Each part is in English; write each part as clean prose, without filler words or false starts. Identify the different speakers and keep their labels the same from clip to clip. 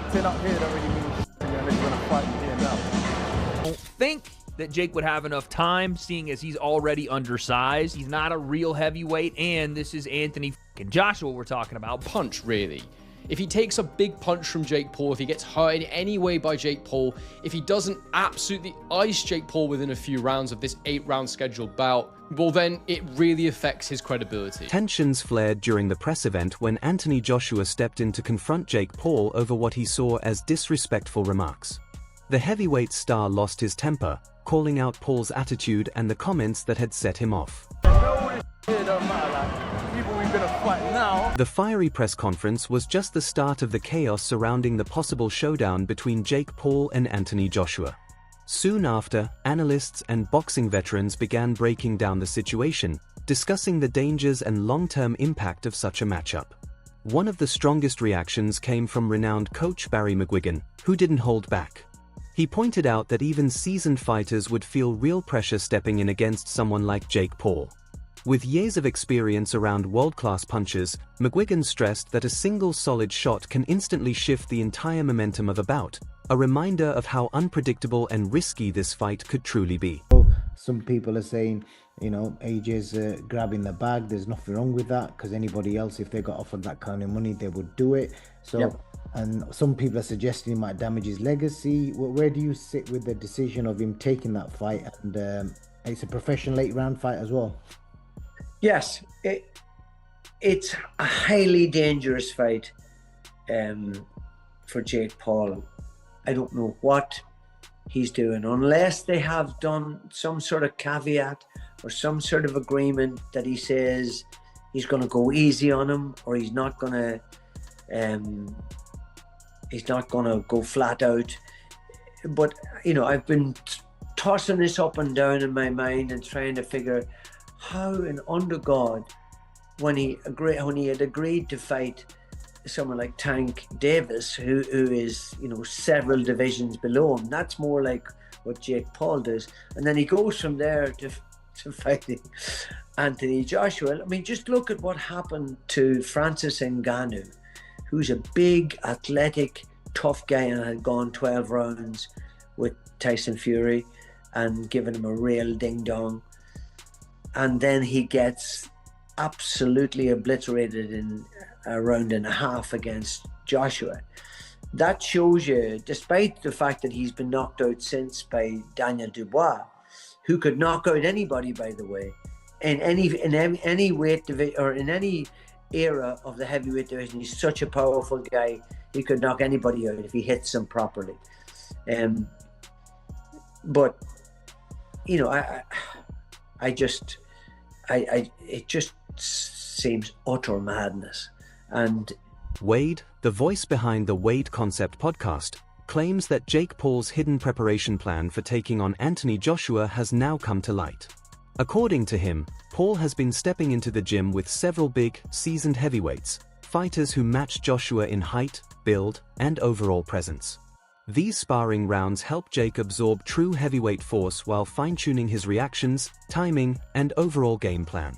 Speaker 1: acting up here don't really mean shit to me unless you're gonna fight me here now.
Speaker 2: I don't think that Jake would have enough time, seeing as he's already undersized. He's not a real heavyweight, and this is Anthony Joshua we're talking about.
Speaker 3: Punch, really. If he takes a big punch from Jake Paul, if he gets hurt in any way by Jake Paul, if he doesn't absolutely ice Jake Paul within a few rounds of this 8-round scheduled bout, well then it really affects his credibility.
Speaker 4: Tensions flared during the press event when Anthony Joshua stepped in to confront Jake Paul over what he saw as disrespectful remarks. The heavyweight star lost his temper, calling out Paul's attitude and the comments that had set him off. The fiery press conference was just the start of the chaos surrounding the possible showdown between Jake Paul and Anthony Joshua. Soon after, analysts and boxing veterans began breaking down the situation, discussing the dangers and long-term impact of such a matchup. One of the strongest reactions came from renowned coach Barry McGuigan, who didn't hold back. He pointed out that even seasoned fighters would feel real pressure stepping in against someone like Jake Paul. With years of experience around world-class punches, McGuigan stressed that a single solid shot can instantly shift the entire momentum of a bout, a reminder of how unpredictable and risky this fight could truly be.
Speaker 5: Some people are saying, AJ's grabbing the bag. There's nothing wrong with that, because anybody else, if they got offered that kind of money, they would do it. And some people are suggesting he might damage his legacy. Where do you sit with the decision of him taking that fight? And it's a professional 8-round fight as well.
Speaker 6: Yes, it's a highly dangerous fight for Jake Paul. I don't know what he's doing, unless they have done some sort of caveat or some sort of agreement that he says he's going to go easy on him, or he's not going to go flat out. But I've been tossing this up and down in my mind and trying to figure how under God, when he had agreed to fight someone like Tank Davis, who is several divisions below him, that's more like what Jake Paul does, and then he goes from there to fighting Anthony Joshua. I mean, just look at what happened to Francis Ngannou, who's a big, athletic, tough guy and had gone 12 rounds with Tyson Fury and given him a real ding-dong. And then he gets absolutely obliterated in a round and a half against Joshua. That shows you, despite the fact that he's been knocked out since by Daniel Dubois, who could knock out anybody, by the way, in any weight division or in any era of the heavyweight division. He's such a powerful guy. He could knock anybody out if he hits them properly. But it just seems utter madness. And
Speaker 4: Wade, the voice behind the Wade Concept podcast, claims that Jake Paul's hidden preparation plan for taking on Anthony Joshua has now come to light. According to him, Paul has been stepping into the gym with several big, seasoned heavyweights, fighters who match Joshua in height, build, and overall presence. These sparring rounds help Jake absorb true heavyweight force while fine-tuning his reactions, timing, and overall game plan.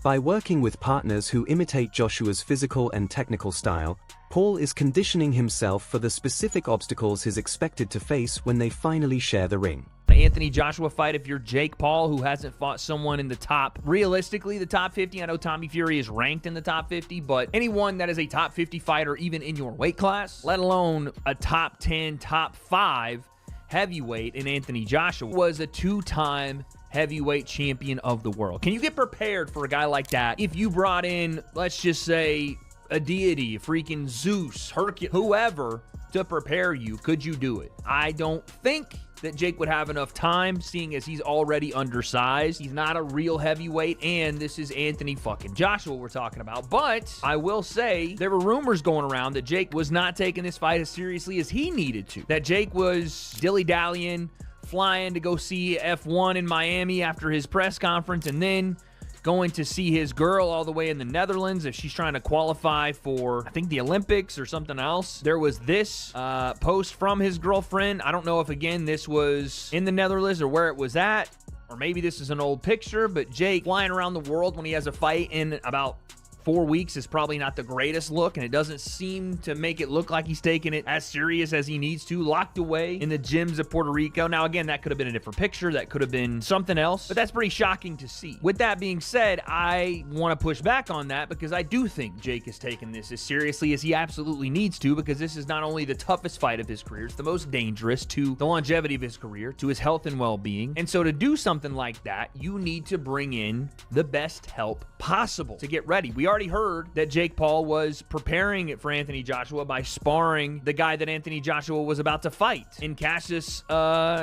Speaker 4: By working with partners who imitate Joshua's physical and technical style, Paul is conditioning himself for the specific obstacles he's expected to face when they finally share the ring.
Speaker 2: Anthony Joshua fight, if you're Jake Paul, who hasn't fought someone in the top, realistically, the top 50. I know Tommy Fury is ranked in the top 50, but anyone that is a top 50 fighter, even in your weight class, let alone a top 10, top 5 heavyweight in Anthony Joshua, was a 2-time heavyweight champion of the world. Can you get prepared for a guy like that if you brought in, let's just say, a deity, freaking Zeus, Hercules, whoever, to prepare you? Could you do it? I don't think that Jake would have enough time, seeing as he's already undersized. He's not a real heavyweight, and this is Anthony fucking Joshua we're talking about. But I will say there were rumors going around that Jake was not taking this fight as seriously as he needed to. That Jake was dilly-dallying, flying to go see F1 in Miami after his press conference, and then going to see his girl all the way in the Netherlands if she's trying to qualify for, I think, the Olympics or something else. There was this post from his girlfriend. I don't know if, again, this was in the Netherlands or where it was at, or maybe this is an old picture, but Jake flying around the world when he has a fight in about 4 weeks is probably not the greatest look, and it doesn't seem to make it look like he's taking it as serious as he needs to. Locked away in the gyms of Puerto Rico. Now, again, that could have been a different picture. That could have been something else, but that's pretty shocking to see. With that being said, I want to push back on that because I do think Jake is taking this as seriously as he absolutely needs to, because this is not only the toughest fight of his career, it's the most dangerous to the longevity of his career, to his health and well-being. And so to do something like that, you need to bring in the best help possible to get ready. We already heard that Jake Paul was preparing for Anthony Joshua by sparring the guy that Anthony Joshua was about to fight in Cassius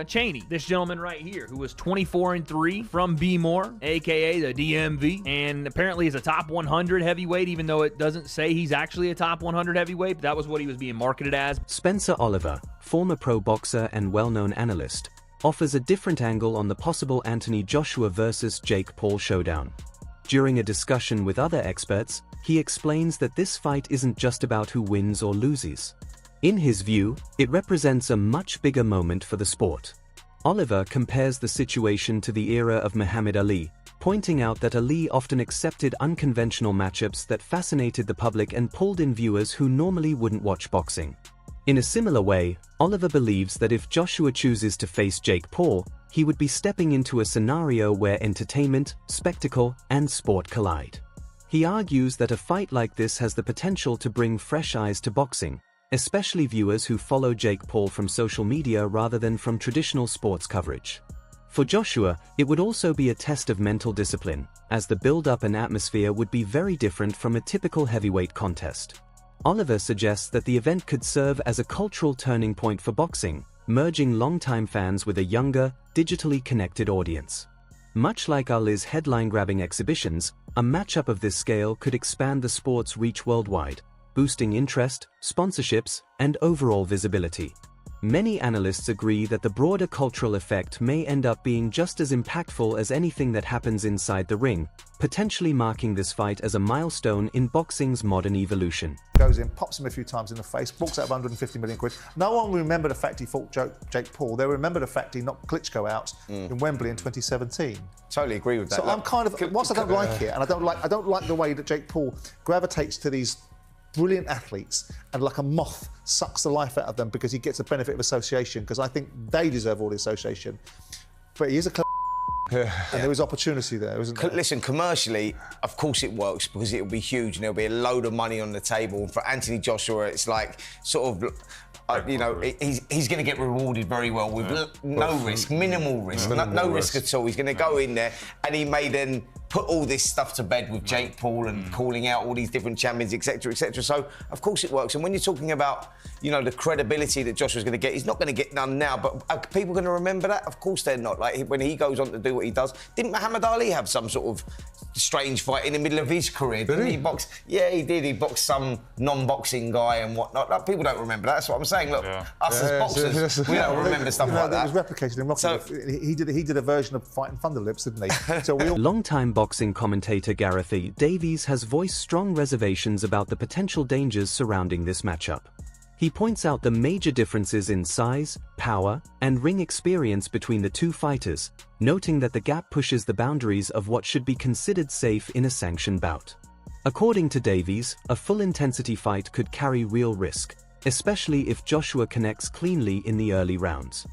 Speaker 2: Chaney. This gentleman right here, who was 24-3 from B-More, aka the DMV, and apparently is a top 100 heavyweight, even though it doesn't say he's actually a top 100 heavyweight, but that was what he was being marketed as.
Speaker 4: Spencer Oliver, former pro boxer and well-known analyst, offers a different angle on the possible Anthony Joshua versus Jake Paul showdown. During a discussion with other experts, he explains that this fight isn't just about who wins or loses. In his view, it represents a much bigger moment for the sport. Oliver compares the situation to the era of Muhammad Ali, pointing out that Ali often accepted unconventional matchups that fascinated the public and pulled in viewers who normally wouldn't watch boxing. In a similar way, Oliver believes that if Joshua chooses to face Jake Paul, he would be stepping into a scenario where entertainment, spectacle, and sport collide. He argues that a fight like this has the potential to bring fresh eyes to boxing, especially viewers who follow Jake Paul from social media rather than from traditional sports coverage. For Joshua, it would also be a test of mental discipline, as the build-up and atmosphere would be very different from a typical heavyweight contest. Oliver suggests that the event could serve as a cultural turning point for boxing, merging longtime fans with a younger, digitally connected audience. Much like Ali's headline-grabbing exhibitions, a matchup of this scale could expand the sport's reach worldwide, boosting interest, sponsorships, and overall visibility. Many analysts agree that the broader cultural effect may end up being just as impactful as anything that happens inside the ring, potentially marking this fight as a milestone in boxing's modern evolution.
Speaker 1: Goes in, pops him a few times in the face, walks out of 150 million quid. No one will remember the fact he fought Jake Paul. They'll remember the fact he knocked Klitschko out in Wembley in 2017.
Speaker 7: Totally agree with that.
Speaker 1: So I'm kind of, whilst I don't like it, and I don't like the way that Jake Paul gravitates to these brilliant athletes and like a moth sucks the life out of them because he gets a benefit of association, because I think they deserve all the association. But he is a and there is opportunity there, isn't there?
Speaker 7: Listen, commercially, of course it works because it'll be huge and there'll be a load of money on the table. For Anthony Joshua, it's like sort of, you know, he's going to get rewarded very well with no risk, minimal risk, no risk at all. He's going to go in there and he may then put all this stuff to bed with Jake Paul and calling out all these different champions, etc., etc. So, of course it works. And when you're talking about, you know, the credibility that Joshua's going to get, he's not going to get none now, but are people going to remember that? Of course they're not. Like, when he goes on to do what he does, didn't Muhammad Ali have some sort of strange fight in the middle of his career? Didn't he box? Yeah, he did. He boxed some non-boxing guy and whatnot. Like, people don't remember that. That's what I'm saying. Look, us as boxers, we don't remember stuff like that.
Speaker 1: It was replicated in Rocky. So, he did a version of Fighting Thunderlips, didn't he? So we all...
Speaker 4: Longtime boxing commentator Gareth E. Davies has voiced strong reservations about the potential dangers surrounding this matchup. He points out the major differences in size, power, and ring experience between the two fighters, noting that the gap pushes the boundaries of what should be considered safe in a sanctioned bout. According to Davies, a full-intensity fight could carry real risk, especially if Joshua connects cleanly in the early rounds.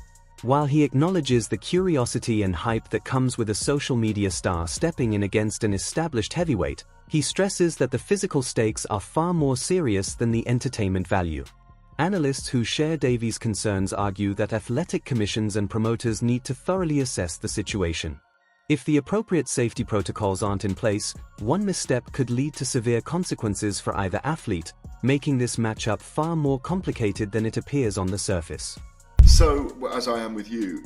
Speaker 4: While he acknowledges the curiosity and hype that comes with a social media star stepping in against an established heavyweight, he stresses that the physical stakes are far more serious than the entertainment value. Analysts who share Davies' concerns argue that athletic commissions and promoters need to thoroughly assess the situation. If the appropriate safety protocols aren't in place, one misstep could lead to severe consequences for either athlete, making this matchup far more complicated than it appears on the surface.
Speaker 8: So, as I am with you,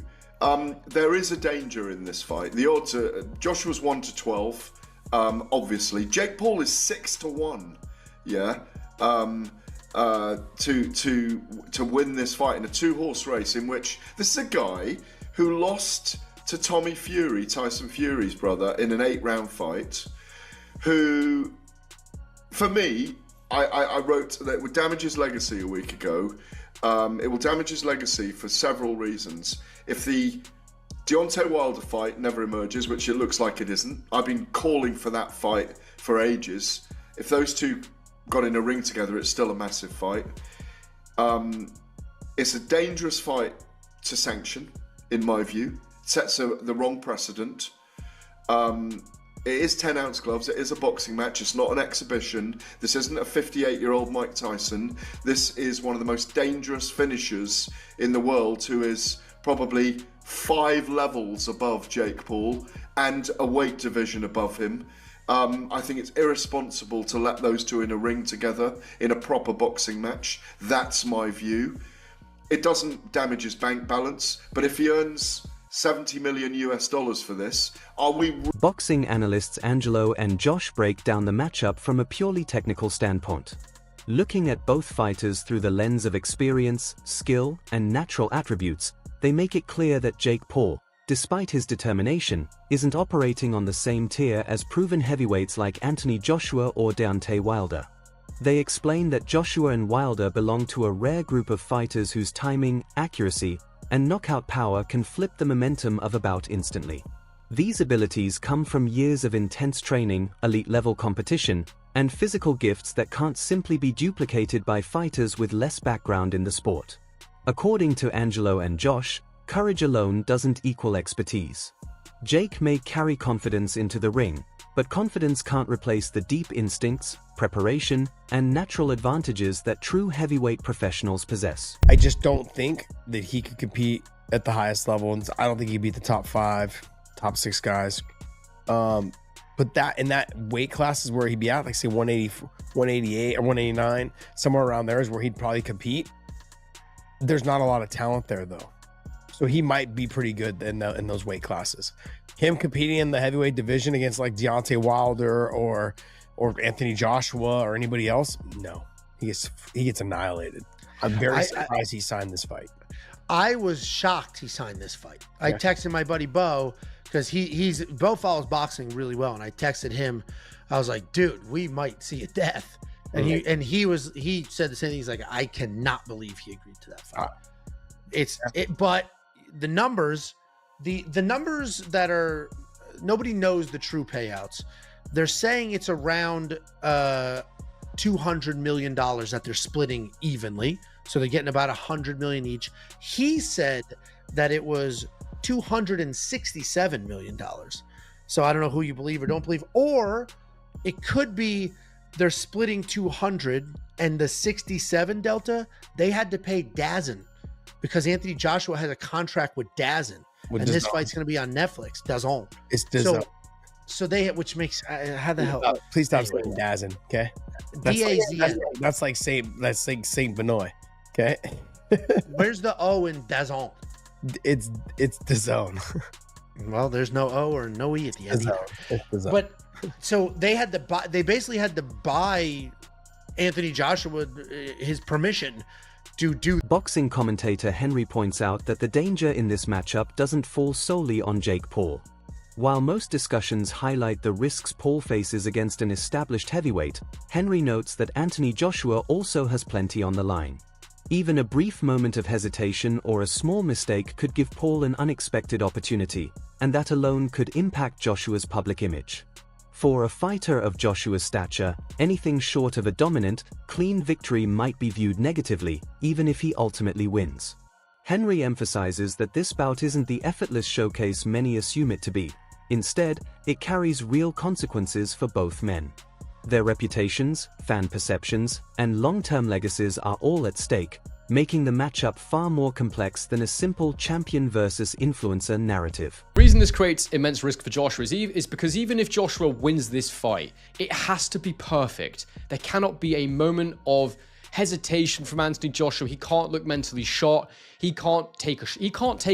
Speaker 8: there is a danger in this fight. The odds are, Joshua's 1-12, obviously. Jake Paul is 6-1, yeah, to win this fight in a two-horse race in which this is a guy who lost to Tommy Fury, Tyson Fury's brother, in an 8-round fight, who, for me, I wrote that it would damage his legacy a week ago. It will damage his legacy for several reasons. If the Deontay Wilder fight never emerges, which it looks like it isn't, I've been calling for that fight for ages, If those two got in a ring together, it's still a massive fight. It's a dangerous fight to sanction, in my view. It sets the wrong precedent. It is 10-ounce gloves. It is a boxing match. It's not an exhibition. This isn't a 58-year-old Mike Tyson. This is one of the most dangerous finishers in the world, who is probably 5 levels above Jake Paul and a weight division above him. I think it's irresponsible to let those two in a ring together in a proper boxing match. That's my view. It doesn't damage his bank balance, but if he earns $70 million for this, are we...
Speaker 4: Boxing analysts Angelo and Josh break down the matchup from a purely technical standpoint. Looking at both fighters through the lens of experience, skill, and natural attributes, they make it clear that Jake Paul, despite his determination, isn't operating on the same tier as proven heavyweights like Anthony Joshua or Deontay Wilder. They explain that Joshua and Wilder belong to a rare group of fighters whose timing, accuracy, and knockout power can flip the momentum of a bout instantly. These abilities come from years of intense training, elite-level competition, and physical gifts that can't simply be duplicated by fighters with less background in the sport. According to Angelo and Josh, courage alone doesn't equal expertise. Jake may carry confidence into the ring, but confidence can't replace the deep instincts, preparation, and natural advantages that true heavyweight professionals possess.
Speaker 9: I just don't think that he could compete at the highest level, and I don't think he'd beat the top 5, top 6 guys. But that in that weight class is where he'd be at, like say 180, 188 or 189, somewhere around there is where he'd probably compete. There's not a lot of talent there though. So he might be pretty good in those weight classes. Him competing in the heavyweight division against like Deontay Wilder or Anthony Joshua or anybody else, no. He gets annihilated. I'm very surprised he signed this fight.
Speaker 10: I was shocked he signed this fight. I texted my buddy Bo, because Bo follows boxing really well, and I texted him. I was like, dude, we might see a death. And he said the same thing. He's like, I cannot believe he agreed to that fight. But the numbers, the numbers that are, nobody knows the true payouts. They're saying it's around $200 million that they're splitting evenly. So they're getting about $100 million each. He said that it was $267 million. So I don't know who you believe or don't believe, or it could be they're splitting 200 and the 67 delta, they had to pay DAZN because Anthony Joshua has a contract with DAZN, and this fight's going to be on Netflix. DAZN.
Speaker 9: It's DAZN.
Speaker 10: So they, which makes how the hell?
Speaker 9: Please stop saying DAZN, okay?
Speaker 10: DAZN.
Speaker 9: That's like Saint Benoit, okay?
Speaker 10: Where's the O in DAZN?
Speaker 9: It's DAZN.
Speaker 10: Well, there's no O or no E at the end.
Speaker 9: DAZN.
Speaker 10: But so they had to buy. They basically had to buy Anthony Joshua his permission to do.
Speaker 4: Boxing commentator Henry points out that the danger in this matchup doesn't fall solely on Jake Paul. While most discussions highlight the risks Paul faces against an established heavyweight, Henry notes that Anthony Joshua also has plenty on the line. Even a brief moment of hesitation or a small mistake could give Paul an unexpected opportunity, and that alone could impact Joshua's public image. For a fighter of Joshua's stature, anything short of a dominant, clean victory might be viewed negatively, even if he ultimately wins. Henry emphasizes that this bout isn't the effortless showcase many assume it to be. Instead, it carries real consequences for both men. Their reputations, fan perceptions, and long-term legacies are all at stake, making the matchup far more complex than a simple champion versus influencer narrative.
Speaker 3: The reason this creates immense risk for Joshua is because even if Joshua wins this fight, it has to be perfect. There cannot be a moment of hesitation from Anthony Joshua. He can't look mentally shot. He can't take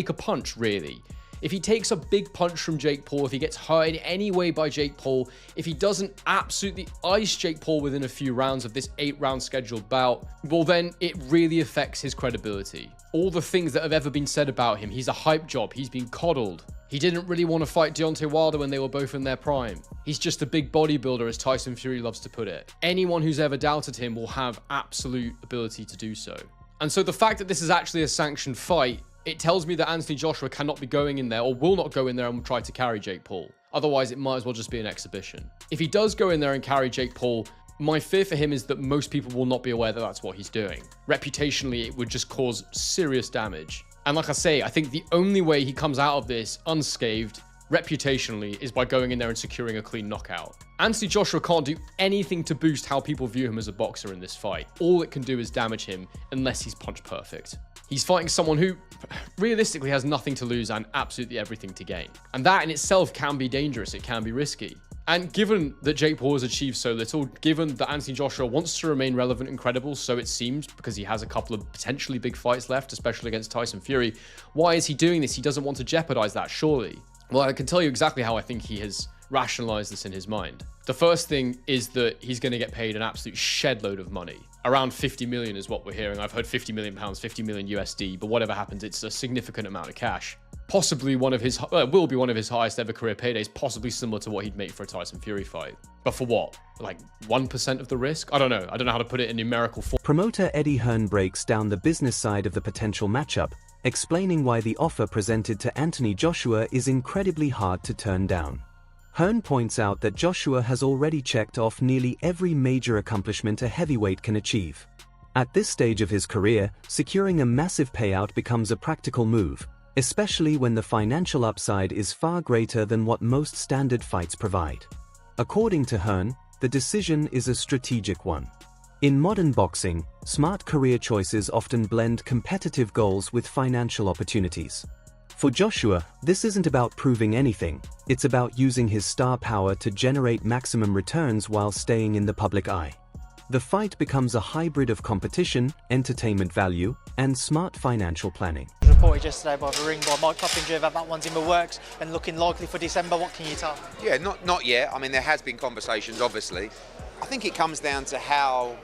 Speaker 3: a punch, really. If he takes a big punch from Jake Paul, if he gets hurt in any way by Jake Paul, if he doesn't absolutely ice Jake Paul within a few rounds of this 8-round scheduled bout, well then it really affects his credibility. All the things that have ever been said about him, he's a hype job, he's been coddled. He didn't really want to fight Deontay Wilder when they were both in their prime. He's just a big bodybuilder, as Tyson Fury loves to put it. Anyone who's ever doubted him will have absolute ability to do so. And so the fact that this is actually a sanctioned fight, it tells me that Anthony Joshua cannot be going in there or will not go in there and try to carry Jake Paul. Otherwise, it might as well just be an exhibition. If he does go in there and carry Jake Paul, My fear for him is that most people will not be aware that that's what he's doing. Reputationally, it would just cause serious damage. And like I say, I think the only way he comes out of this unscathed, reputationally, is by going in there and securing a clean knockout. Anthony Joshua can't do anything to boost how people view him as a boxer in this fight. All it can do is damage him unless he's punch perfect. He's fighting someone who realistically has nothing to lose and absolutely everything to gain. And that in itself can be dangerous, it can be risky. And given that Jake Paul has achieved so little, given that Anthony Joshua wants to remain relevant and credible, so it seems, because he has a couple of potentially big fights left, especially against Tyson Fury, why is he doing this? He doesn't want to jeopardize that, surely. Well, I can tell you exactly how I think he has rationalized this in his mind. The first thing is that he's going to get paid an absolute shed load of money. Around 50 million is what we're hearing. I've heard 50 million pounds, 50 million USD, but whatever happens, it's a significant amount of cash. Possibly will be one of his highest ever career paydays, possibly similar to what he'd make for a Tyson Fury fight. But for what? Like 1% of the risk? I don't know. I don't know how to put it in numerical form.
Speaker 4: Promoter Eddie Hearn breaks down the business side of the potential matchup, explaining why the offer presented to Anthony Joshua is incredibly hard to turn down. Hearn points out that Joshua has already checked off nearly every major accomplishment a heavyweight can achieve. At this stage of his career, securing a massive payout becomes a practical move, especially when the financial upside is far greater than what most standard fights provide. According to Hearn, the decision is a strategic one. In modern boxing, smart career choices often blend competitive goals with financial opportunities. For Joshua, this isn't about proving anything, it's about using his star power to generate maximum returns while staying in the public eye. The fight becomes a hybrid of competition, entertainment value, and smart financial planning.
Speaker 11: Reported yesterday by the ring by Mike Coppinger that one's in the works and looking likely for December. What can you tell?
Speaker 12: Yeah, not yet. I mean, there has been conversations, obviously. I think it comes down to how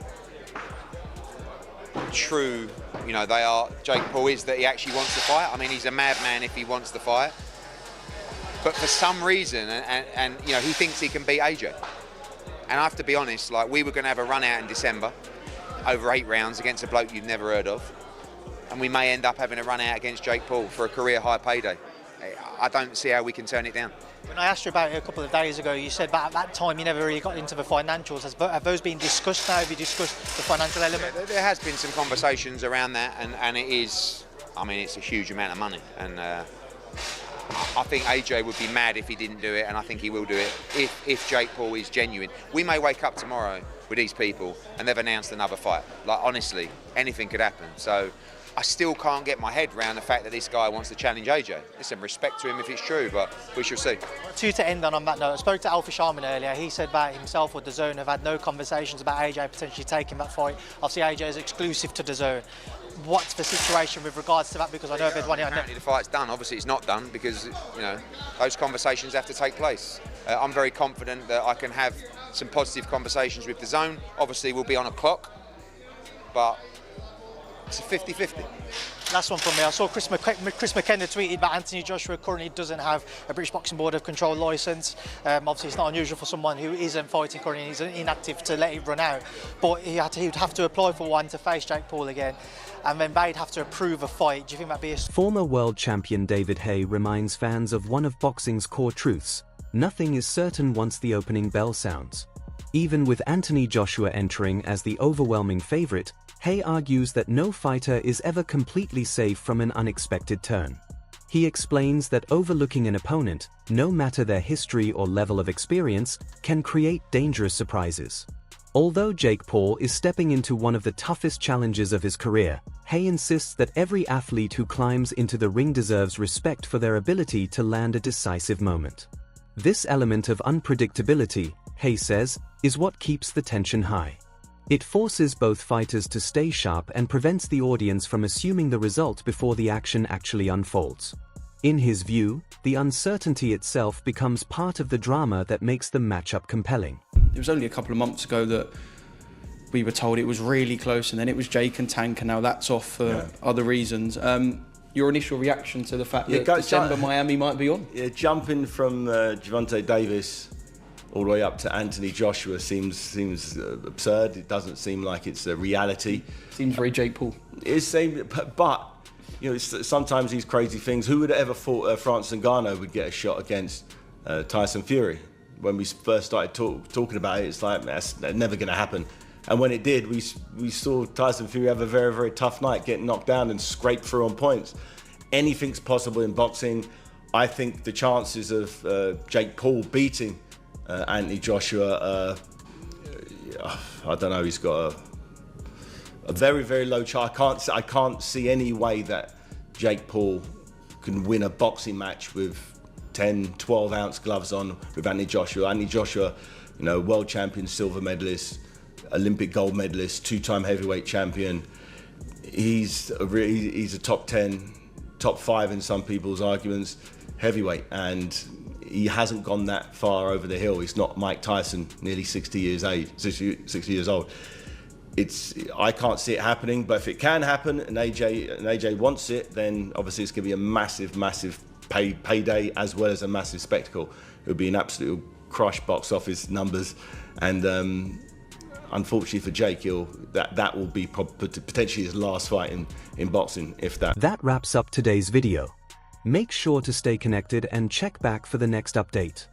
Speaker 12: true, they are. Jake Paul is that he actually wants to fight. I mean, he's a madman if he wants to fight. But for some reason, and he thinks he can beat AJ. And I have to be honest, we were going to have a run out in December over 8 rounds against a bloke you've never heard of. And we may end up having a run out against Jake Paul for a career high payday. I don't see how we can turn it down.
Speaker 11: When I asked you about it a couple of days ago, you said that at that time you never really got into the financials. Have those been discussed now? Have you discussed the financial element?
Speaker 12: There has been some conversations around that, and it is, it's a huge amount of money. And I think AJ would be mad if he didn't do it, and I think he will do it if Jake Paul is genuine. We may wake up tomorrow with these people and they've announced another fight. Honestly, anything could happen. So I still can't get my head around the fact that this guy wants to challenge AJ. Listen, respect to him if it's true, but we shall see.
Speaker 11: To end on that note, I spoke to Alfie Sharman earlier. He said that himself or DAZN have had no conversations about AJ potentially taking that fight. Obviously, AJ is exclusive to DAZN. What's the situation with regards to that? Because I know they've won it.
Speaker 12: Apparently the fight's done. Obviously it's not done because, those conversations have to take place. I'm very confident that I can have some positive conversations with DAZN. Obviously we'll be on a clock, but it's a 50-50.
Speaker 11: Last one from me. I saw Chris McKenna tweeted that Anthony Joshua currently doesn't have a British Boxing Board of Control licence. Obviously, it's not unusual for someone who isn't fighting currently and is inactive to let it run out. But he would have to apply for one to face Jake Paul again, and then they'd have to approve a fight. Do you think that'd be a...
Speaker 4: Former world champion David Haye reminds fans of one of boxing's core truths: nothing is certain once the opening bell sounds. Even with Anthony Joshua entering as the overwhelming favourite, Haye argues that no fighter is ever completely safe from an unexpected turn. He explains that overlooking an opponent, no matter their history or level of experience, can create dangerous surprises. Although Jake Paul is stepping into one of the toughest challenges of his career, Haye insists that every athlete who climbs into the ring deserves respect for their ability to land a decisive moment. This element of unpredictability, Haye says, is what keeps the tension high. It forces both fighters to stay sharp and prevents the audience from assuming the result before the action actually unfolds. In his view, the uncertainty itself becomes part of the drama that makes the matchup compelling.
Speaker 13: It was only a couple of months ago that we were told it was really close, and then it was Jake and Tank, and now that's off for other reasons. Your initial reaction to the fact that December Miami might be on?
Speaker 14: Yeah, jumping from Gervonta Davis all the way up to Anthony Joshua seems absurd. It doesn't seem like it's a reality.
Speaker 13: Seems very Jake Paul.
Speaker 14: It's same, but sometimes these crazy things. Who would have ever thought Francis Ngannou would get a shot against Tyson Fury? when we first started talking about it, it's like, that's never going to happen. And when it did, we saw Tyson Fury have a very, very tough night, get knocked down and scrape through on points. Anything's possible in boxing. I think the chances of Jake Paul beating Anthony Joshua, I don't know, he's got a very, very low chance. I can't see any way that Jake Paul can win a boxing match with 10, 12-ounce gloves on with Anthony Joshua. Anthony Joshua, you know, world champion, silver medalist, Olympic gold medalist, two-time heavyweight champion. He's a top 10, top 5 in some people's arguments, heavyweight, and he hasn't gone that far over the hill. He's not Mike Tyson, nearly 60 years old. I can't see it happening, but if it can happen and AJ wants it, then obviously it's going to be a massive, massive payday as well as a massive spectacle. It would be an absolute crush box office numbers, and unfortunately for Jake, that will be potentially his last fight in boxing, if that.
Speaker 4: That wraps up today's video. Make sure to stay connected and check back for the next update.